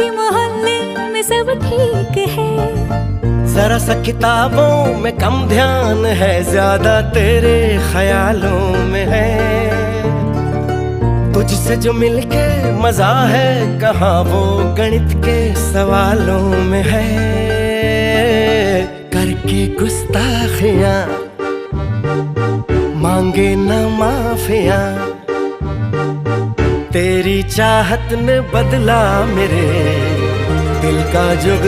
बाकी मोहल्ले में सब ठीक है। जरा सा किताबों में कम ध्यान है, ज्यादा तेरे ख्यालों में है। तुझसे जो मिलके मजा है, कहाँ वो गणित के सवालों में है। करके गुस्ताखियां मांगे न माफियां, तेरी चाहत ने बदला मेरे दिल का जुग।